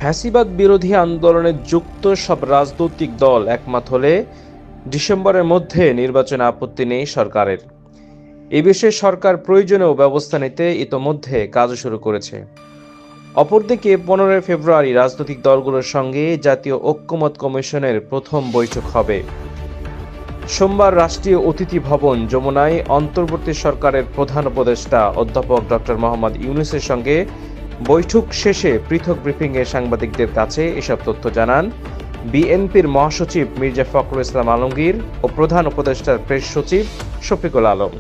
ফ্যাসিবাদ বিরোধী আন্দোলনে যুক্ত সব রাজনৈতিক দল একমত হলে ডিসেম্বরের মধ্যে নির্বাচনে আপত্তি নেই সরকারের। এ বিষয়ে সরকার প্রয়োজনীয় ব্যবস্থা নিতে ইতোমধ্যে কাজ শুরু করেছে। অপরদিকে 15 ফেব্রুয়ারি রাজনৈতিক দলগুলোর সঙ্গে জাতীয় ঐক্যমত কমিশনের প্রথম বৈঠক হবে। সোমবার রাষ্ট্রীয় অতিথি ভবন যমুনায় অন্তর্বর্তী সরকারের প্রধান উপদেষ্টা অধ্যাপক ডক্টর মোহাম্মদ ইউনূসের সঙ্গে বৈঠক শেষে পৃথক ব্রিফিংয়ে সাংবাদিকদের কাছে এসব তথ্য জানান বিএনপির মহাসচিব মির্জা ফখরুল ইসলাম আলমগীর ও প্রধান উপদেষ্টার প্রেস সচিব শফিকুল আলম।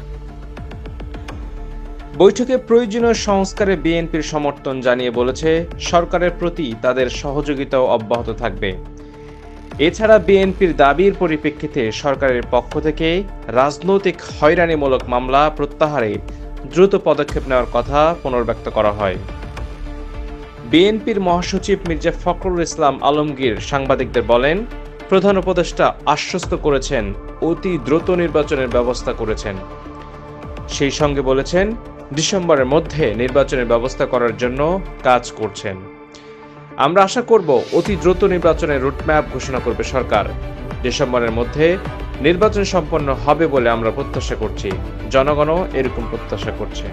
বৈঠকে প্রয়োজনীয় সংস্কারে বিএনপির সমর্থন জানিয়ে বলেছে, সরকারের প্রতি তাদের সহযোগিতাও অব্যাহত থাকবে। এছাড়া বিএনপির দাবির পরিপ্রেক্ষিতে সরকারের পক্ষ থেকে রাজনৈতিক হয়রানিমূলক মামলা প্রত্যাহারে দ্রুত পদক্ষেপ নেওয়ার কথা পুনর্ব্যক্ত করা হয়। বিএনপির মহাসচিব মির্জা ফখরুল ইসলাম আলমগীর সাংবাদিকদের বলেন, প্রধান উপদেষ্টা আশ্বস্ত করেছেন অতি দ্রুত নির্বাচনের ব্যবস্থা করেছেন। সেই সঙ্গে বলেছেন, ডিসেম্বরের মধ্যে নির্বাচনের ব্যবস্থা করার জন্য কাজ করছেন। আমরা আশা করব অতি দ্রুত নির্বাচনের রুটম্যাপ ঘোষণা করবে সরকার। ডিসেম্বরের মধ্যে নির্বাচন সম্পন্ন হবে বলে আমরা প্রত্যাশা করছি। জনগণও এরকম প্রত্যাশা করছে।